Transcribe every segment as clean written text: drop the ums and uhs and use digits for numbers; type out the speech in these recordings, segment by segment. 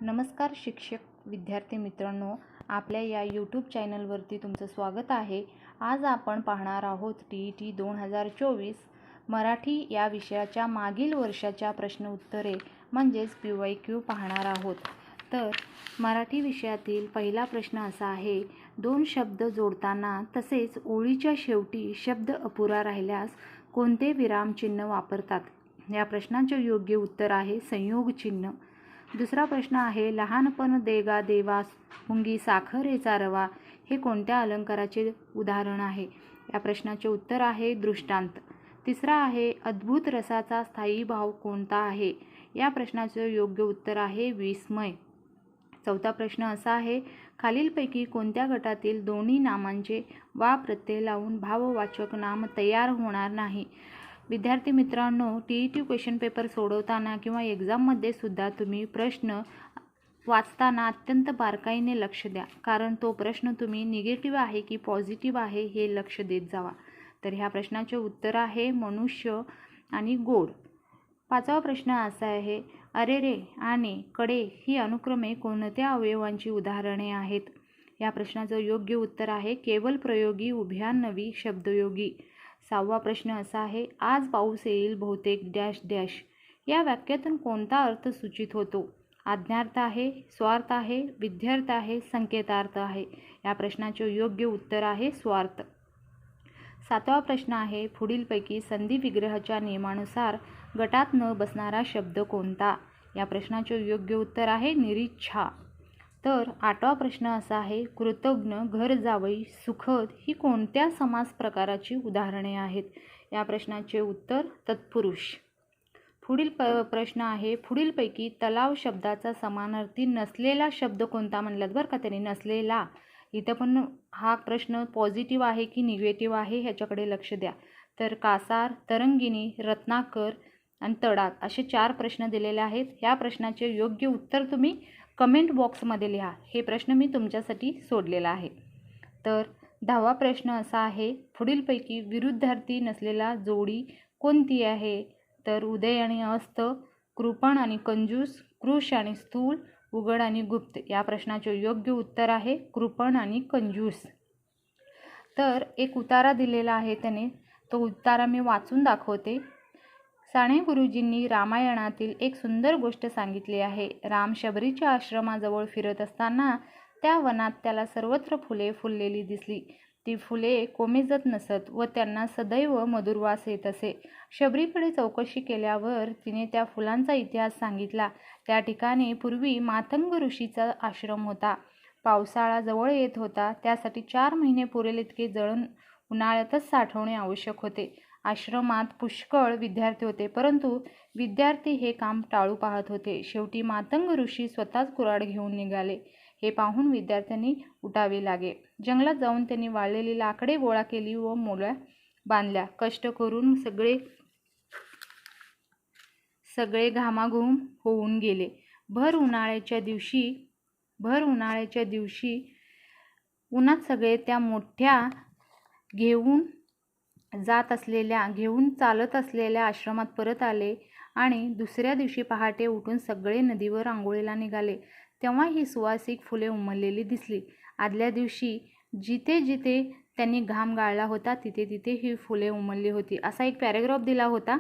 नमस्कार शिक्षक विद्यार्थी मित्रांनो, आपल्या या यूट्यूब चॅनलवरती तुमचं स्वागत आहे। आज आपण पाहणार आहोत TET 2024 मराठी या विषयाच्या मागील वर्षाच्या प्रश्न उत्तरे म्हणजेच PYQ पाहणार आहोत। तर मराठी विषयातील पहिला प्रश्न असा आहे, दोन शब्द जोडताना तसेच ओळीच्या शेवटी शब्द अपुरा राहिल्यास कोणते विरामचिन्ह वापरतात? या प्रश्नाचे योग्य उत्तर आहे संयोग चिन्ह। दुसरा प्रश्न आहे, लहानपण देगा देवा मुंगी साखरेचा रवा हे कोणत्या अलंकाराचे उदाहरण आहे? या प्रश्नाचे उत्तर आहे दृष्टांत। तिसरा आहे, अद्भुत रसाचा स्थायी भाव कोणता आहे? या प्रश्नाचे योग्य उत्तर आहे विस्मय। चौथा प्रश्न असा आहे, खालीलपैकी कोणत्या गटातील दोन्ही नामांचे वा प्रत्यय लावून भाववाचक नाम तयार होणार नाही? विद्यार्थी मित्रांनो, TET क्वेश्चन पेपर सोडवताना किंवा एक्झाममध्ये सुद्धा तुम्ही प्रश्न वाचताना अत्यंत बारकाईने लक्ष द्या, कारण तो प्रश्न तुम्ही निगेटिव्ह आहे की पॉझिटिव्ह आहे हे लक्ष देत जावा। तर ह्या प्रश्नाचे उत्तर आहे मनुष्य आणि गोड। पाचवा प्रश्न असा आहे, अरे रे आणि कडे ही अनुक्रमे कोणत्या अवयवांची उदाहरणे आहेत? या प्रश्नाचं योग्य उत्तर आहे केवल प्रयोगी उभयान्वयी शब्दयोगी। सहावा प्रश्न असा आहे, आज पाऊस येईल बहुतेक डॅश डॅश या वाक्यातून कोणता अर्थ सूचित होतो? आज्ञार्थ आहे, स्वार्थ आहे, विध्यर्थ आहे, संकेतार्थ आहे? या प्रश्नाचे योग्य उत्तर आहे स्वार्थ। सातवा प्रश्न आहे, पुढीलपैकी संधी विग्रहाच्या नियमानुसार गटात न बसणारा शब्द कोणता? या प्रश्नाचे योग्य उत्तर आहे निरीच्छा। तर आठवा प्रश्न असा आहे, कृतज्ञ, घर जावई, सुखद ही कोणत्या समास प्रकाराची उदाहरणे आहेत? या प्रश्नाचे उत्तर तत्पुरुष। पुढील प्रश्न आहे, पुढीलपैकी तलाव शब्दाचा समानार्थी नसलेला शब्द कोणता म्हणलात बरं का त्यांनी नसलेला। इथं पण हा प्रश्न पॉझिटिव्ह आहे की निगेटिव्ह आहे ह्याच्याकडे लक्ष द्या। तर कासार, तरंगिणी, रत्नाकर आणि तडाख असे 4 प्रश्न दिलेले आहेत। ह्या प्रश्नाचे योग्य उत्तर तुम्ही कमेंट बॉक्समध्ये लिहा। हे प्रश्न मी तुमच्यासाठी सोडलेला आहे। तर 10वा प्रश्न असा आहे, पुढीलपैकी विरुद्धार्थी नसलेला जोडी कोणती आहे? तर उदय आणि अस्त, कृपण आणि कंजूस, कृश आणि स्थूल, उघड आणि गुप्त। या प्रश्नाचे योग्य उत्तर आहे कृपण आणि कंजूस। तर एक उतारा दिलेला आहे त्याने, तो उतारा मी वाचून दाखवते। साने गुरुजींनी रामायणातील एक सुंदर गोष्ट सांगितली आहे। राम शबरीच्या आश्रमाजवळ फिरत असताना त्या वनात त्याला सर्वत्र फुले फुललेली दिसली। ती फुले कोमेजत नसत व त्यांना सदैव मधुर वास येत असे। शबरीकडे चौकशी केल्यावर तिने त्या फुलांचा इतिहास सांगितला। त्या ठिकाणी पूर्वी मातंग ऋषीचा आश्रम होता। पावसाळा जवळ येत होता, त्यासाठी 4 महिने पुरेल इतके जळण उन्हाळ्यातच साठवणे आवश्यक होते। आश्रमात पुष्कळ विद्यार्थी होते, परंतु विद्यार्थी हे काम टाळू पाहत होते। शेवटी मातंग ऋषी स्वतःच कुऱ्हाड घेऊन निघाले। हे पाहून विद्यार्थ्यांनी उठावे लागे। जंगलात जाऊन त्यांनी वाळलेली लाकडे गोळा केली व मोळ्या बांधल्या। कष्ट करून सगळे घामाघूम होऊन गेले। भर उन्हाळ्याच्या दिवशी उन्हात सगळे त्या मोठ्या घेऊन चालत असलेल्या आश्रमात परत आले आणि दुसऱ्या दिवशी पहाटे उठून सगळे नदीवर आंघोळीला निघाले। तेव्हा ही सुवासिक फुले उमललेली दिसली। आदल्या दिवशी जिथे जिथे त्यांनी घाम गाळला होता तिथे तिथे ही फुले उमलली होती। असा एक पॅरेग्राफ दिला होता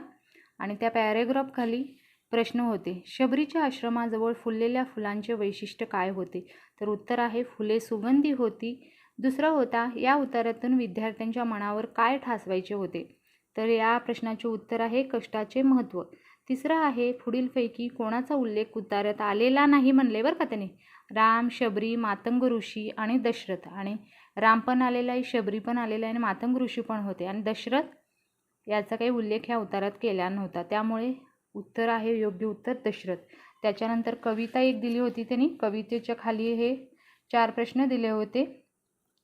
आणि त्या पॅरेग्राफ खाली प्रश्न होते, शबरीच्या आश्रमाजवळ फुललेल्या फुलांचे वैशिष्ट्य काय होते? तर उत्तर आहे फुले सुगंधी होती। दुसरा होता, या उताऱ्यातून विद्यार्थ्यांच्या मनावर काय ठासवायचे होते? तर या प्रश्नाचे उत्तर आहे कष्टाचे महत्त्व। तिसरा आहे, पुढीलपैकी कोणाचा उल्लेख उतार्यात आलेला नाही म्हणले बरं का त्याने? राम, शबरी, मातंग ऋषी आणि दशरथ। आणि राम पण आलेला आहे, शबरी पण आलेला आहे आणि मातंग ऋषी पण होते आणि दशरथ याचा काही उल्लेख ह्या उतार्यात केला नव्हता, त्यामुळे उत्तर आहे योग्य उत्तर दशरथ। त्याच्यानंतर कविता एक दिली होती त्यांनी, कवितेच्या खाली हे 4 प्रश्न दिले होते।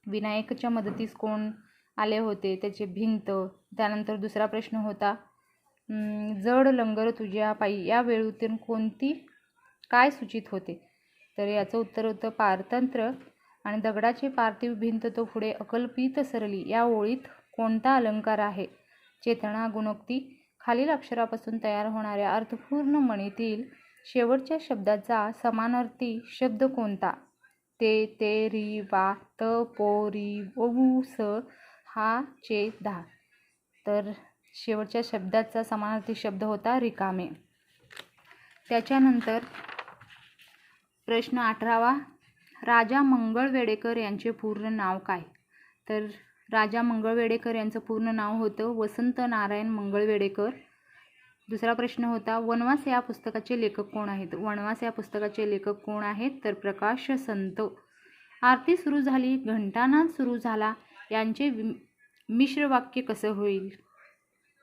विनायकच्या मदतीस कोण आले होते? त्याचे भिंत। त्यानंतर दुसरा प्रश्न होता, जड लंगर तुझ्या पायी या वेळूतून कोणती काय सूचित होते? तर याचं उत्तर होतं पारतंत्र्य। आणि दगडाची पार्थिव भिंत तो पुढे अकल्पित सरली या ओळीत कोणता अलंकार आहे? चेतना गुणोक्ती। खालील अक्षरापासून तयार होणाऱ्या अर्थपूर्ण म्हणीतील शेवटच्या शब्दाचा समानार्थी शब्द कोणता? ते, री, वा, पो, री, ऊ, स, हा, चे, धा. तर शेवटच्या शब्दाचा समानार्थी शब्द होता रिकामे. त्याच्यानंतर प्रश्न 18वा. राजा मंगळवेढेकर यांचे पूर्ण नाव काय? तर राजा मंगळवेढेकर यांचं पूर्ण नाव होतं वसंत नारायण मंगळवेढेकर. दुसरा प्रश्न होता वनवास या पुस्तकाचे लेखक कोण आहेत? वनवास या पुस्तकाचे लेखक कोण आहेत? तर प्रकाश संत. आरती सुरू झाली, घंटानाद सुरू झाला, यांचे मिश्र वाक्य कसं होईल?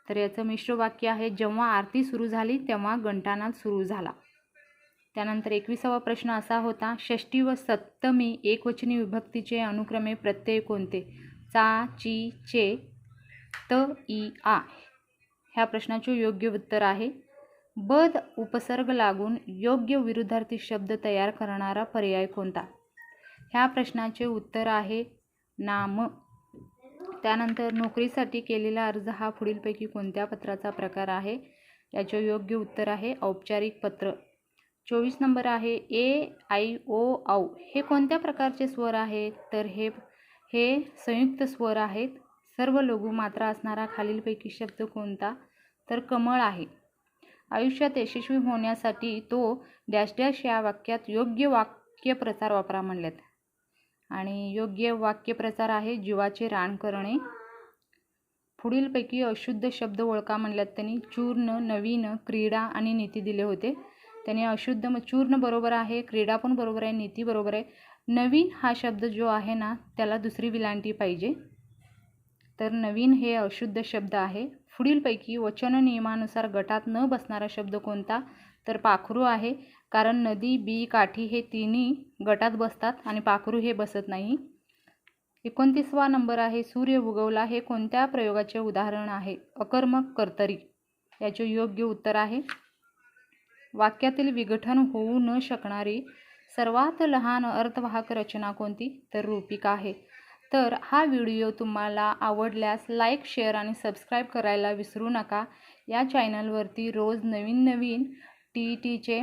तर याचं मिश्र वाक्य आहे जेव्हा आरती सुरू झाली तेव्हा घंटानाद सुरू झाला. त्यानंतर 21वा प्रश्न असा होता षष्ठी व सप्तमी एकवचनी विभक्तीचे अनुक्रमे प्रत्यय कोणते? चा, ची, चे, त, ई, आ. ह्या प्रश्नाचे योग्य उत्तर आहे बद उपसर्ग लागून योग्य विरुद्धार्थी शब्द तयार करणारा पर्याय कोणता? ह्या प्रश्नाचे उत्तर आहे नाम. त्यानंतर नोकरीसाठी केलेला अर्ज हा पुढीलपैकी कोणत्या पत्राचा प्रकार आहे? याचे योग्य उत्तर आहे औपचारिक पत्र. 24 नंबर आहे ए, आय, ओ, औ हे कोणत्या प्रकारचे स्वर आहेत? तर हे संयुक्त स्वर आहेत. सर्व लघुमात्रा असणारा खालीलपैकी शब्द कोणता? तर कमळ आहे. आयुष्यात यशस्वी होण्यासाठी तो डॅश डॅश या वाक्यात योग्य वाक्यप्रचार वापरा म्हणल्यात. आणि योग्य वाक्यप्रचार आहे जीवाचे रान करणे. पुढीलपैकी अशुद्ध शब्द ओळखा म्हणल्यात त्यांनी. चूर्ण, नवीन, क्रीडा आणि नीती दिले होते. त्याने अशुद्ध चूर्ण बरोबर आहे, क्रीडा पण बरोबर आहे, नीती बरोबर आहे. नवीन हा शब्द जो आहे ना त्याला दुसरी विलांटी पाहिजे. तर नवीन हे अशुद्ध शब्द आहे. पुढीलपैकी वचन नियमानुसार गटात न बसणारा शब्द कोणता? तर पाखरू आहे. कारण नदी, बी, काठी हे तिन्ही गटात बसतात आणि पाखरू हे बसत नाही. 29वा नंबर आहे सूर्य उगवला हे कोणत्या प्रयोगाचे उदाहरण आहे? अकर्मक कर्तरी. याचे योग्य उत्तर आहे वाक्यातील विघटन होऊ न शकणारी सर्वात लहान अर्थवाहक रचना कोणती? तर रूपिका आहे. तर हा व्हिडिओ तुम्हाला आवडल्यास लाईक, शेअर आणि सबस्क्राईब करायला विसरू नका. या चॅनलवरती रोज नवीन TETचे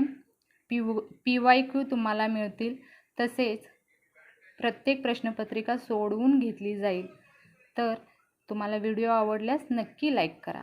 PYQ तुम्हाला मिळतील. तसेच प्रत्येक प्रश्नपत्रिका सोडवून घेतली जाईल. तर तुम्हाला व्हिडिओ आवडल्यास नक्की लाईक करा.